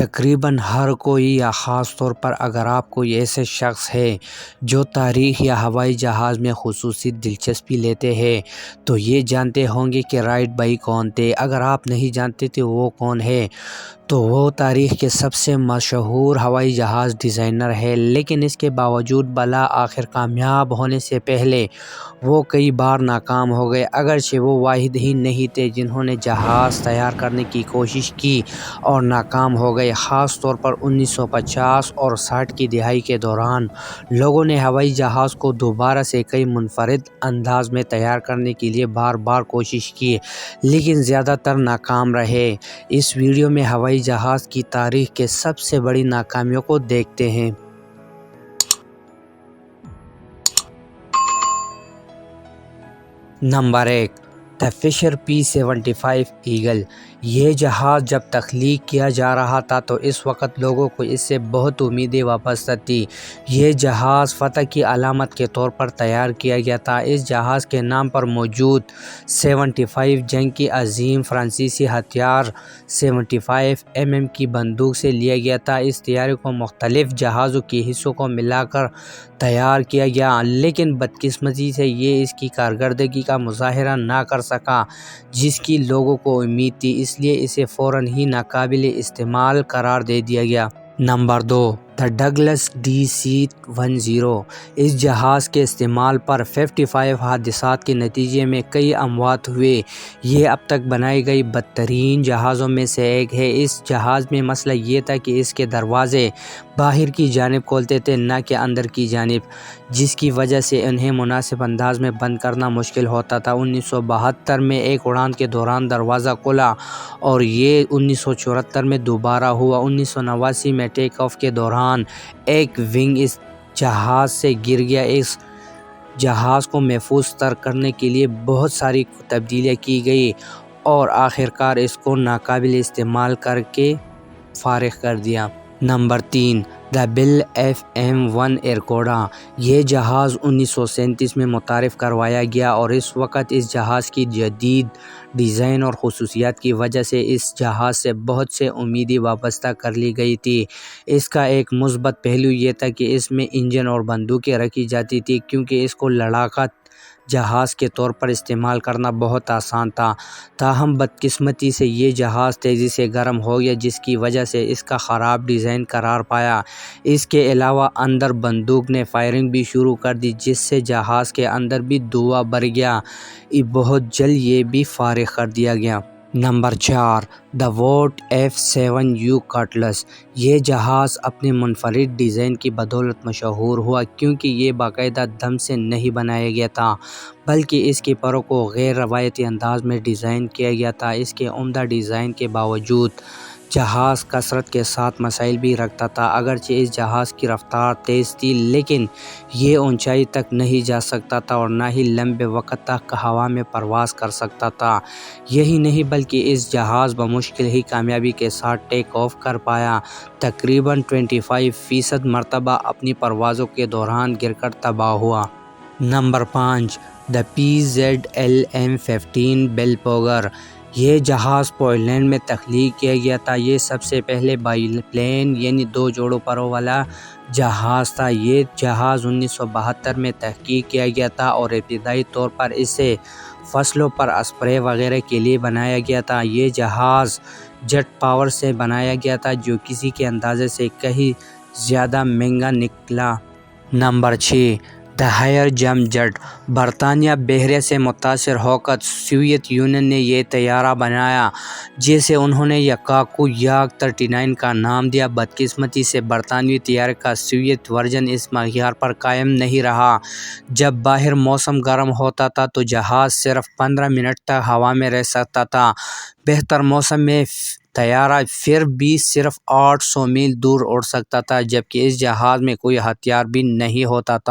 تقریباً ہر کوئی یا خاص طور پر اگر آپ کوئی ایسے شخص ہے جو تاریخ یا ہوائی جہاز میں خصوصی دلچسپی لیتے ہیں تو یہ جانتے ہوں گے کہ رائٹ بھائی کون تھے۔ اگر آپ نہیں جانتے تھے وہ کون ہے تو وہ تاریخ کے سب سے مشہور ہوائی جہاز ڈیزائنر ہے، لیکن اس کے باوجود بلا آخر کامیاب ہونے سے پہلے وہ کئی بار ناکام ہو گئے، اگرچہ وہ واحد ہی نہیں تھے جنہوں نے جہاز تیار کرنے کی کوشش کی اور ناکام ہو گئے۔ خاص طور پر 1950 اور 60 کی دہائی کے دوران لوگوں نے ہوائی جہاز کو دوبارہ سے کئی منفرد انداز میں تیار کرنے کے لیے بار بار کوشش کی، لیکن زیادہ تر ناکام رہے۔ اس ویڈیو میں ہوائی جہاز کی تاریخ کے سب سے بڑی ناکامیوں کو دیکھتے ہیں۔ نمبر 1، دی فشر P-75 ایگل۔ یہ جہاز جب تخلیق کیا جا رہا تھا تو اس وقت لوگوں کو اس سے بہت امیدیں وابستہ تھیں۔ یہ جہاز فتح کی علامت کے طور پر تیار کیا گیا تھا۔ اس جہاز کے نام پر موجود 75 جنگ کی عظیم فرانسیسی ہتھیار 75 mm کی بندوق سے لیا گیا تھا۔ اس طیارے کو مختلف جہازوں کے حصوں کو ملا کر تیار کیا گیا، لیکن بدقسمتی سے یہ اس کی کارکردگی کا مظاہرہ نہ کر سکا جس کی لوگوں کو امید تھی، اس لیے اسے فوراً ہی ناقابل استعمال قرار دے دیا گیا۔ نمبر 2، دی ڈگلس DC-10۔ اس جہاز کے استعمال پر 55 حادثات کے نتیجے میں کئی اموات ہوئے۔ یہ اب تک بنائی گئی بدترین جہازوں میں سے ایک ہے۔ اس جہاز میں مسئلہ یہ تھا کہ اس کے دروازے باہر کی جانب کھلتے تھے نہ کہ اندر کی جانب، جس کی وجہ سے انہیں مناسب انداز میں بند کرنا مشکل ہوتا تھا۔ 1972 میں ایک اڑان کے دوران دروازہ کھلا اور یہ 1974 میں دوبارہ ہوا۔ 1989 میں ٹیک آف کے دوران ایک ونگ اس جہاز سے گر گیا۔ اس جہاز کو محفوظ تر کرنے کے لیے بہت ساری تبدیلیاں کی گئیں اور آخرکار اس کو ناقابل استعمال کر کے فارغ کر دیا۔ نمبر 3، دی بیل FM-1 ایرکوڈا۔ یہ جہاز 1937 میں متعارف کروایا گیا اور اس وقت اس جہاز کی جدید ڈیزائن اور خصوصیات کی وجہ سے اس جہاز سے بہت سے امیدیں وابستہ کر لی گئی تھیں۔ اس کا ایک مثبت پہلو یہ تھا کہ اس میں انجن اور بندوقیں رکھی جاتی تھیں، کیونکہ اس کو لڑاکا جہاز کے طور پر استعمال کرنا بہت آسان تھا۔ تاہم بدقسمتی سے یہ جہاز تیزی سے گرم ہو گیا، جس کی وجہ سے اس کا خراب ڈیزائن قرار پایا۔ اس کے علاوہ اندر بندوق نے فائرنگ بھی شروع کر دی، جس سے جہاز کے اندر بھی دھواں بھر گیا۔ بہت جلد یہ بھی فارغ کر دیا گیا۔ نمبر 4، دی وورٹ F-7U کٹلس۔ یہ جہاز اپنے منفرد ڈیزائن کی بدولت مشہور ہوا، کیونکہ یہ باقاعدہ دم سے نہیں بنایا گیا تھا بلکہ اس کی پروں کو غیر روایتی انداز میں ڈیزائن کیا گیا تھا۔ اس کے عمدہ ڈیزائن کے باوجود جہاز کثرت کے ساتھ مسائل بھی رکھتا تھا۔ اگرچہ اس جہاز کی رفتار تیز تھی، لیکن یہ اونچائی تک نہیں جا سکتا تھا اور نہ ہی لمبے وقت تک ہوا میں پرواز کر سکتا تھا۔ یہی نہیں بلکہ اس جہاز بمشکل ہی کامیابی کے ساتھ ٹیک آف کر پایا، تقریباً 25% مرتبہ اپنی پروازوں کے دوران گر کر تباہ ہوا۔ نمبر 5، دی PZLM-15 بیلفوگر۔ یہ جہاز پولینڈ میں تخلیق کیا گیا تھا۔ یہ سب سے پہلے بائی پلین یعنی 2 جوڑوں پروں والا جہاز تھا۔ یہ جہاز 1972 میں تحقیق کیا گیا تھا اور ابتدائی طور پر اسے فصلوں پر اسپرے وغیرہ کے لیے بنایا گیا تھا۔ یہ جہاز جیٹ پاور سے بنایا گیا تھا، جو کسی کے اندازے سے کہیں زیادہ مہنگا نکلا۔ Number 6، the Harrier jump jet. برطانیہ بحریہ سے متاثر ہو کر سوویت یونین نے یہ طیارہ بنایا، جسے انہوں نے یاکاکو YAK-39 کا نام دیا۔ بدقسمتی سے برطانوی طیارے کا سوویت ورژن اس معیار پر قائم نہیں رہا۔ جب باہر موسم گرم ہوتا تھا تو جہاز صرف 15 منٹ تک ہوا میں رہ سکتا تھا۔ بہتر موسم میں طیارہ پھر بھی صرف 800 میل دور اڑ سکتا تھا، جبکہ اس جہاز میں کوئی ہتھیار بھی نہیں ہوتا تھا۔